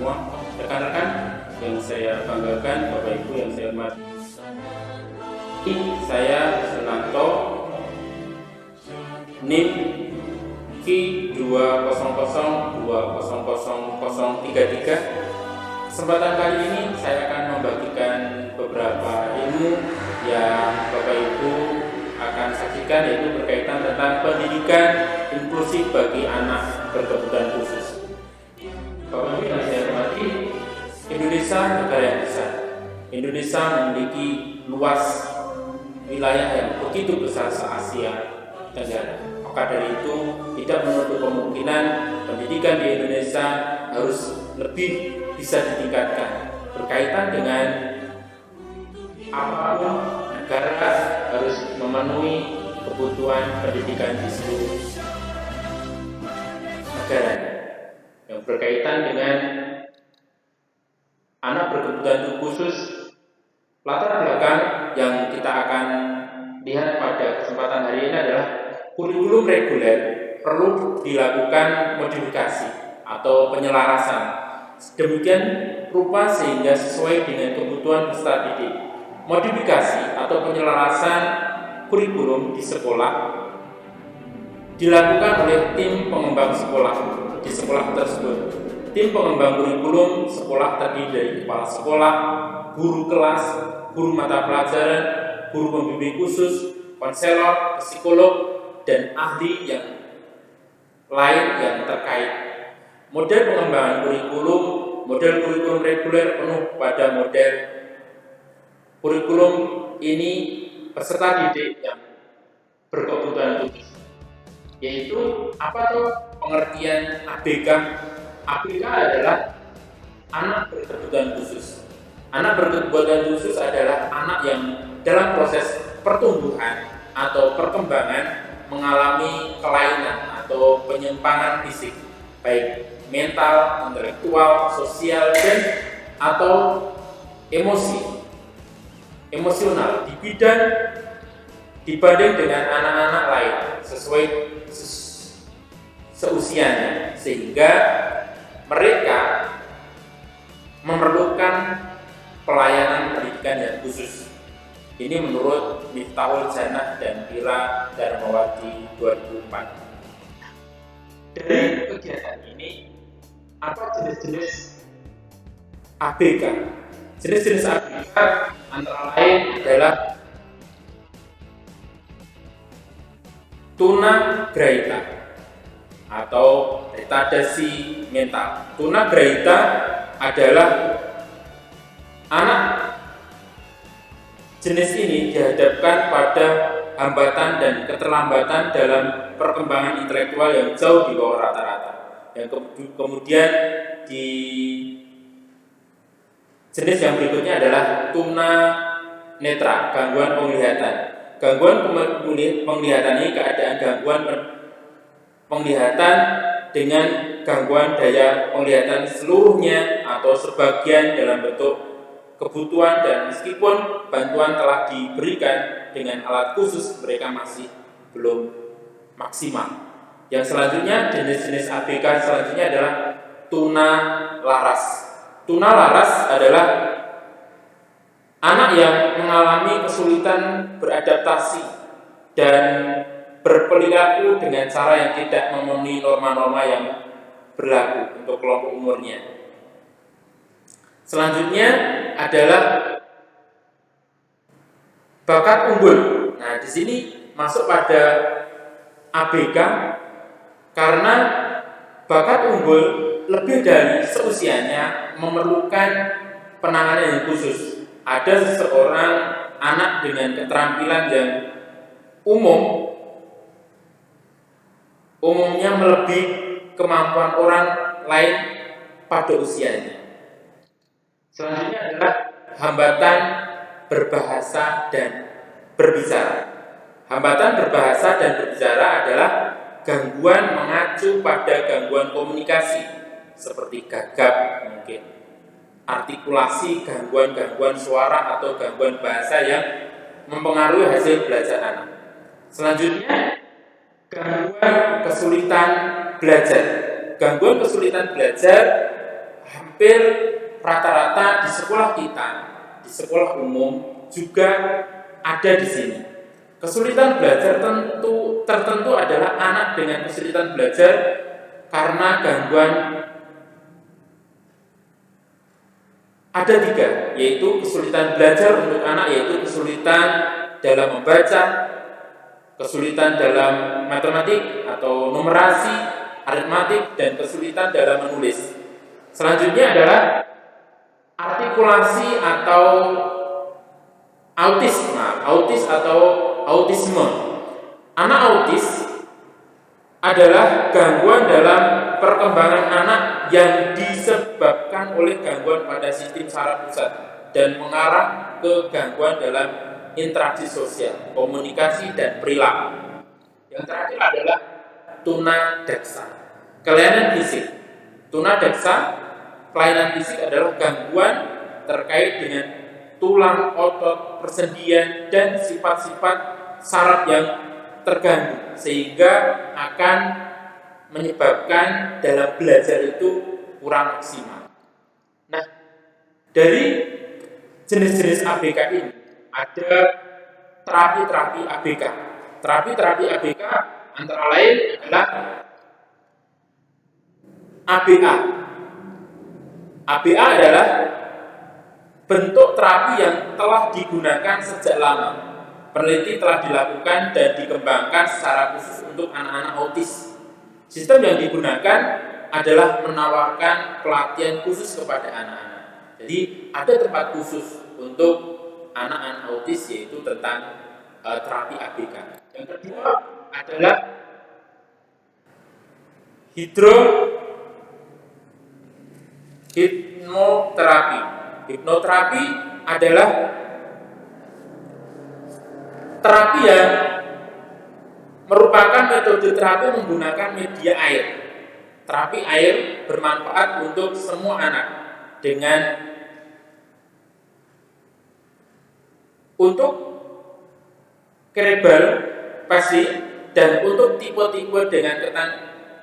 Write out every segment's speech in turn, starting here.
semua rekan-rekan yang saya banggakan, Bapak Ibu yang saya hormati. Saya Sunanto, NIM Q200200033. Kesempatan kali ini saya akan membagikan beberapa ilmu yang Bapak Ibu akan saksikan, yaitu berkaitan tentang pendidikan inklusif bagi anak berkebutuhan khusus. Bapak Ibu yang saya hormati, Indonesia negara yang besar. Indonesia memiliki luas wilayah yang begitu besar se-Asia Tenggara. Maka dari itu tidak menutup kemungkinan pendidikan di Indonesia harus lebih bisa ditingkatkan. Berkaitan dengan apapun, negara harus memenuhi kebutuhan pendidikan di seluruh negara. Yang berkaitan dengan anak berkebutuhan khusus, latar belakang yang kita akan lihat pada kesempatan hari ini adalah kurikulum reguler perlu dilakukan modifikasi atau penyelarasan sedemikian rupa sehingga sesuai dengan kebutuhan peserta didik. Modifikasi atau penyelarasan kurikulum di sekolah dilakukan oleh tim pengembang sekolah di sekolah tersebut. Tim pengembang kurikulum sekolah terdiri dari kepala sekolah, guru kelas, guru mata pelajaran, guru pembimbing khusus, konselor, psikolog, dan ahli yang lain yang terkait. Model pengembangan kurikulum, model kurikulum reguler penuh pada model kurikulum ini peserta didik yang berkebutuhan khusus. Yaitu apa tuh pengertian ABK? ABK adalah anak berkebutuhan khusus. Anak berkebutuhan khusus adalah anak yang dalam proses pertumbuhan atau perkembangan mengalami kelainan atau penyimpangan fisik, baik mental, intelektual, sosial, dan atau emosional di bidang dibanding dengan anak-anak lain sesuai seusianya, sehingga mereka memerlukan pelayanan pendidikan yang khusus. Ini menurut Miftahul Jannah dan Pira Darmawati 2004. Dari kegiatan ini, apa jenis-jenis ABK? Jenis-jenis ABK antara lain adalah tunagrahita atau retardasi mental. Tunagrahita adalah anak jenis ini dihadapkan pada hambatan dan keterlambatan dalam perkembangan intelektual yang jauh di bawah rata-rata. Yang kemudian di jenis yang berikutnya adalah tunanetra, gangguan penglihatan. Gangguan penglihatan ini keadaan gangguan penglihatan dengan gangguan daya penglihatan seluruhnya atau sebagian dalam bentuk kebutuhan, dan meskipun bantuan telah diberikan dengan alat khusus, mereka masih belum maksimal. Yang selanjutnya, jenis-jenis ABK selanjutnya adalah tunalaras. Tunalaras adalah anak yang mengalami kesulitan beradaptasi dan berperilaku dengan cara yang tidak memenuhi norma-norma yang berlaku untuk kelompok umurnya. Selanjutnya adalah bakat unggul. Nah, di sini masuk pada ABK karena bakat unggul lebih dari seusianya memerlukan penanganan yang khusus. Ada seseorang anak dengan keterampilan yang umumnya melebihi kemampuan orang lain pada usianya. Selanjutnya adalah hambatan berbahasa dan berbicara. Hambatan berbahasa dan berbicara adalah gangguan mengacu pada gangguan komunikasi seperti gagap mungkin, artikulasi, gangguan suara atau gangguan bahasa yang mempengaruhi hasil belajar anak. Selanjutnya, gangguan kesulitan belajar. Gangguan kesulitan belajar hampir rata-rata di sekolah kita, di sekolah umum juga ada di sini. Kesulitan belajar tertentu adalah anak dengan kesulitan belajar karena gangguan ada 3, yaitu kesulitan belajar untuk anak, yaitu kesulitan dalam membaca, kesulitan dalam matematik atau numerasi, aritmatik, dan kesulitan dalam menulis. Selanjutnya adalah artikulasi atau autis atau autisme. Anak autis adalah gangguan dalam perkembangan anak yang disebabkan oleh gangguan pada sistem saraf pusat dan mengarah ke gangguan dalam interaksi sosial, komunikasi, dan perilaku. Yang terakhir adalah tunadaksa, kelainan fisik. Tunadaksa, kelainan fisik adalah gangguan terkait dengan tulang, otot, persendian, dan sifat-sifat saraf yang terganggu, sehingga akan menyebabkan dalam belajar itu kurang maksimal. Nah, dari jenis-jenis ABK ini ada terapi-terapi ABK. Terapi-terapi ABK antara lain adalah ABA. ABA adalah bentuk terapi yang telah digunakan sejak lama. Peneliti telah dilakukan dan dikembangkan secara khusus untuk anak-anak autis. Sistem yang digunakan adalah menawarkan pelatihan khusus kepada anak-anak. Jadi ada tempat khusus untuk anak-anak autis, yaitu tentang terapi ABK. Yang kedua adalah hipnoterapi. Hipnoterapi adalah terapi yang merupakan metode terapi menggunakan media air. Terapi air bermanfaat untuk semua anak untuk cerebral palsy dan untuk tipe-tipe dengan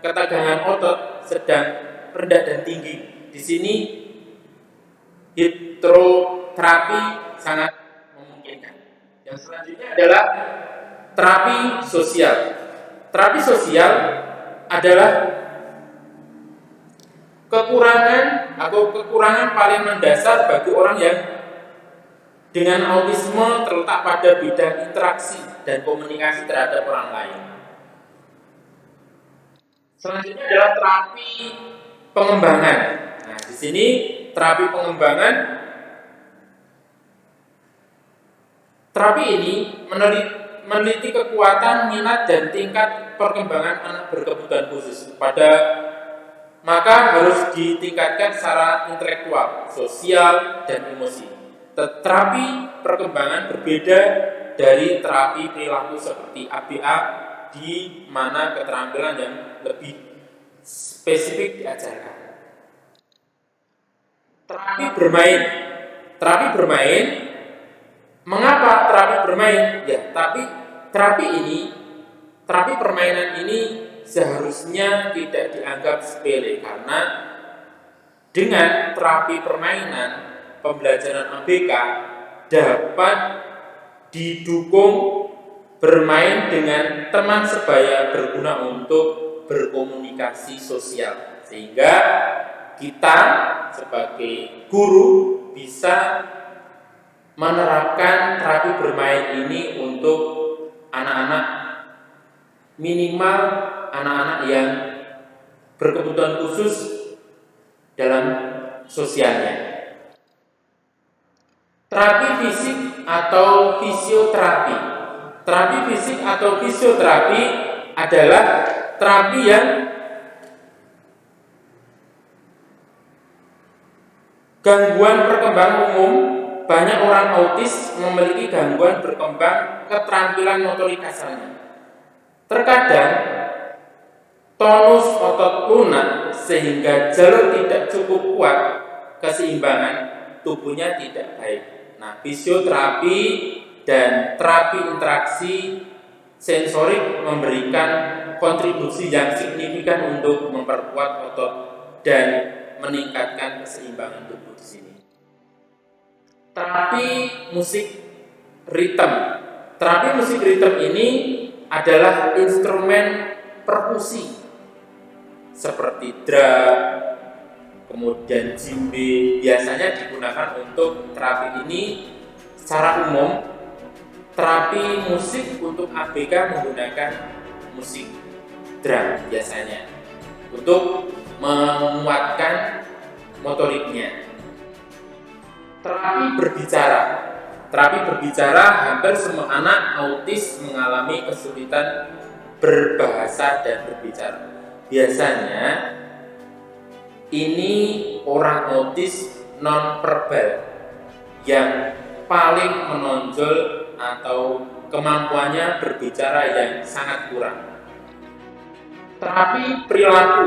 ketegangan otot sedang, rendah, dan tinggi. Di sini hipnoterapi sangat memungkinkan. Yang selanjutnya adalah terapi sosial. Terapi sosial adalah kekurangan paling mendasar bagi orang yang dengan autisme terletak pada bidang interaksi dan komunikasi terhadap orang lain. Selanjutnya adalah terapi pengembangan. Nah, di sini terapi pengembangan, terapi ini meneliti kekuatan, minat, dan tingkat perkembangan anak berkebutuhan khusus. Maka harus ditingkatkan secara intelektual, sosial, dan emosi. Terapi perkembangan berbeda dari terapi perilaku seperti ABA, di mana keterampilan yang lebih spesifik diajarkan. Terapi bermain. Terapi bermain. Mengapa terapi bermain? Ya, terapi permainan ini seharusnya tidak dianggap sepele, karena dengan terapi permainan pembelajaran ABK dapat didukung bermain dengan teman sebaya berguna untuk berkomunikasi sosial, sehingga kita sebagai guru bisa menerapkan terapi bermain ini untuk anak-anak, minimal anak-anak yang berkebutuhan khusus dalam sosialnya. Terapi fisik atau fisioterapi. Terapi fisik atau fisioterapi adalah terapi yang gangguan perkembangan umum. Banyak orang autis memiliki gangguan berkembang keterampilan motorik kasarnya. Terkadang tonus otot lunak sehingga jalur tidak cukup kuat, keseimbangan tubuhnya tidak baik. Nah, fisioterapi dan terapi interaksi sensorik memberikan kontribusi yang signifikan untuk memperkuat otot dan meningkatkan keseimbangan tubuh di sini. Terapi musik ritme. Terapi musik ritme ini adalah instrumen perkusi seperti drum, kemudian djembe biasanya digunakan untuk terapi ini. Secara umum, terapi musik untuk ABK menggunakan musik drum biasanya untuk menguatkan motoriknya. Terapi berbicara. Terapi berbicara, hampir semua anak autis mengalami kesulitan berbahasa dan berbicara. Biasanya ini orang autis non-verbal yang paling menonjol atau kemampuannya berbicara yang sangat kurang. Terapi perilaku.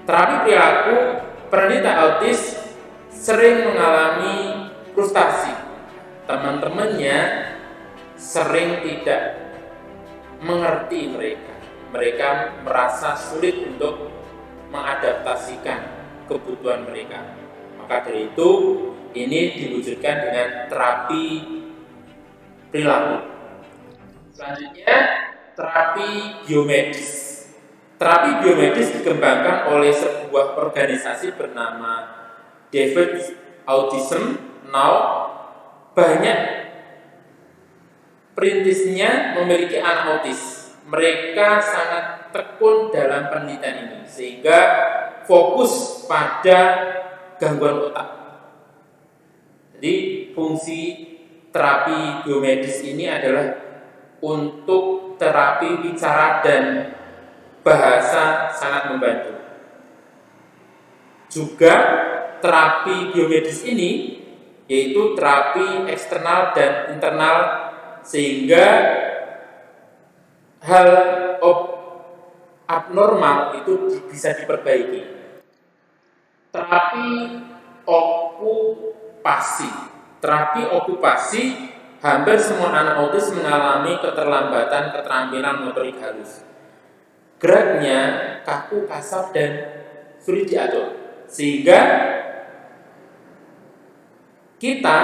Terapi perilaku, penderita autis sering mengalami frustasi. Teman-temannya sering tidak mengerti mereka. Mereka merasa sulit untuk mengadaptasikan kebutuhan mereka. Maka dari itu, ini diwujudkan dengan terapi perilaku. Selanjutnya, terapi biomedis. Terapi biomedis dikembangkan oleh sebuah organisasi bernama David Autism Now. Banyak perintisnya memiliki anak autis. Mereka sangat tekun dalam penelitian ini sehingga fokus pada gangguan otak. Jadi fungsi terapi biomedis ini adalah untuk terapi bicara dan bahasa sangat membantu. Juga terapi biomedis ini yaitu terapi eksternal dan internal sehingga hal abnormal itu bisa diperbaiki. Terapi okupasi. Terapi okupasi, hampir semua anak autis mengalami keterlambatan keterampilan motorik halus. Geraknya kaku, kasar, dan sulit diatur. Sehingga kita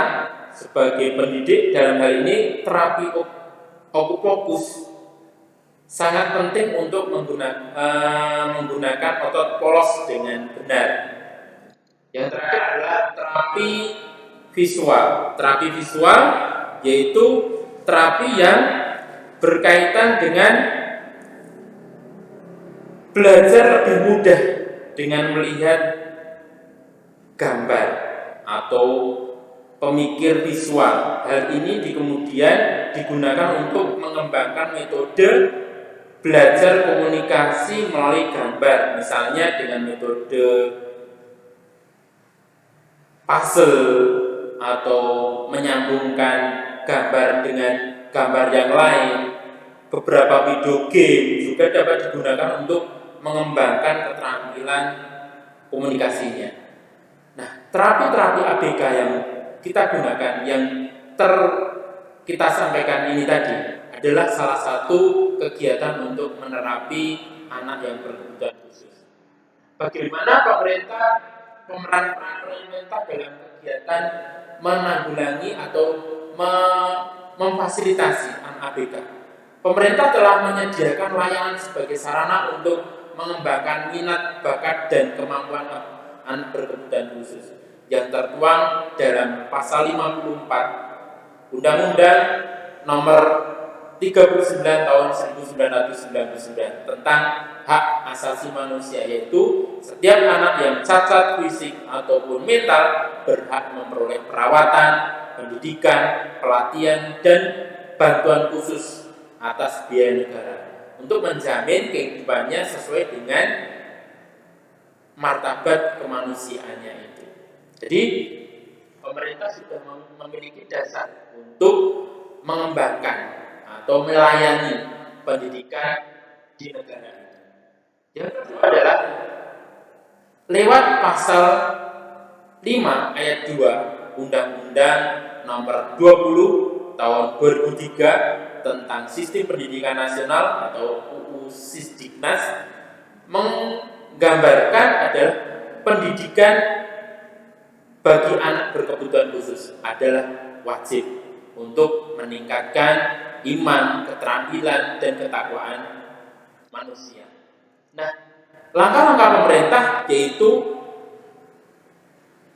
sebagai pendidik dalam hal ini terapi okufokus sangat penting untuk menggunakan otot polos dengan benar. Yang terakhir adalah terapi visual. Terapi visual yaitu terapi yang berkaitan dengan belajar lebih mudah dengan melihat gambar atau pemikir visual. Hal ini kemudian digunakan untuk mengembangkan metode belajar komunikasi melalui gambar, misalnya dengan metode puzzle atau menyambungkan gambar dengan gambar yang lain. Beberapa video game juga dapat digunakan untuk mengembangkan keterampilan komunikasinya. Nah, terapi-terapi ABK yang kita gunakan, yang kita sampaikan ini tadi adalah salah satu kegiatan untuk menerapi anak yang berkebutuhan khusus. Bagaimana pemeran pemerintah dalam kegiatan menanggulangi atau memfasilitasi anak ABK? Pemerintah telah menyediakan layanan sebagai sarana untuk mengembangkan minat, bakat, dan kemampuan anak berkebutuhan khusus yang tertuang dalam pasal 54 Undang-Undang Nomor 39 Tahun 1999 tentang hak asasi manusia, yaitu setiap anak yang cacat fisik ataupun mental berhak memperoleh perawatan, pendidikan, pelatihan, dan bantuan khusus atas biaya negara untuk menjamin kehidupannya sesuai dengan martabat kemanusiaannya itu. Jadi pemerintah sudah memiliki dasar untuk mengembangkan atau melayani pendidikan di negara ini. Yang kedua adalah lewat pasal 5 ayat 2 Undang-Undang Nomor 20 Tahun 2003 tentang Sistem Pendidikan Nasional atau UU Sisdiknas menggambarkan adalah pendidikan bagi anak berkebutuhan khusus adalah wajib untuk meningkatkan iman, keterampilan, dan ketakwaan manusia. Nah, langkah-langkah pemerintah yaitu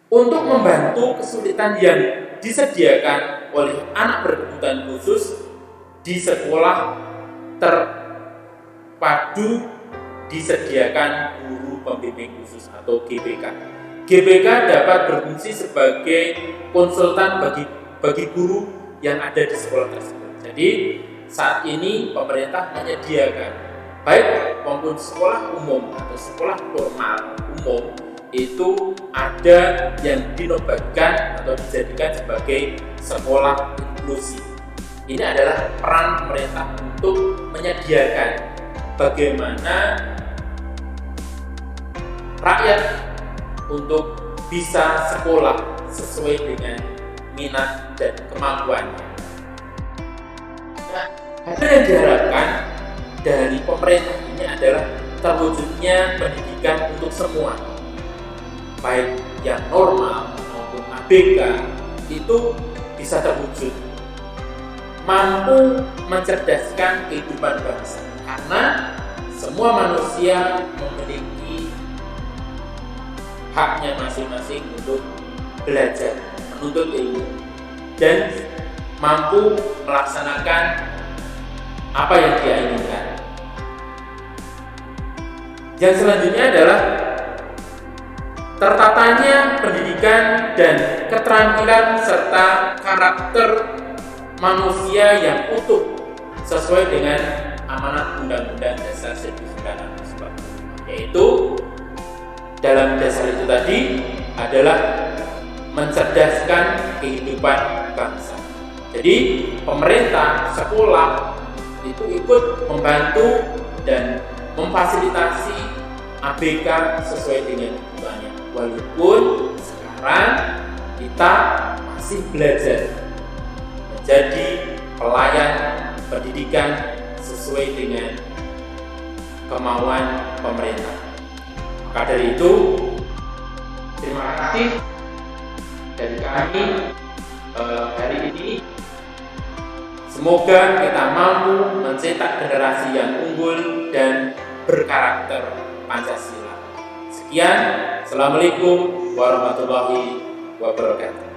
untuk membantu kesulitan yang disediakan oleh anak berkebutuhan khusus di sekolah terpadu disediakan guru pembimbing khusus atau GPK. GPK dapat berfungsi sebagai konsultan bagi guru yang ada di sekolah tersebut. Jadi saat ini pemerintah menyediakan baik maupun sekolah umum atau sekolah formal umum itu ada yang dinobatkan atau dijadikan sebagai sekolah inklusi. Ini adalah peran pemerintah untuk menyediakan bagaimana rakyat untuk bisa sekolah sesuai dengan minat dan kemampuannya. Nah, hasil yang diharapkan dari pemerintah ini adalah terwujudnya pendidikan untuk semua, baik yang normal maupun ABK itu bisa terwujud, mampu mencerdaskan kehidupan bangsa, karena semua manusia memiliki haknya masing-masing untuk belajar, menuntut ilmu, dan mampu melaksanakan apa yang dia inginkan. Yang selanjutnya adalah tertatanya pendidikan dan keterampilan serta karakter manusia yang utuh sesuai dengan amanat Undang-Undang Dasar 1945, yaitu dalam dasar itu tadi adalah mencerdaskan kehidupan bangsa. Jadi pemerintah, sekolah itu ikut membantu dan memfasilitasi ABK sesuai dengan kebutuhannya. Walaupun sekarang kita masih belajar menjadi pelayan pendidikan sesuai dengan kemauan pemerintah. Maka dari itu, terima kasih dari kami hari ini. Semoga kita mampu mencetak generasi yang unggul dan berkarakter Pancasila. Sekian, Assalamualaikum warahmatullahi wabarakatuh.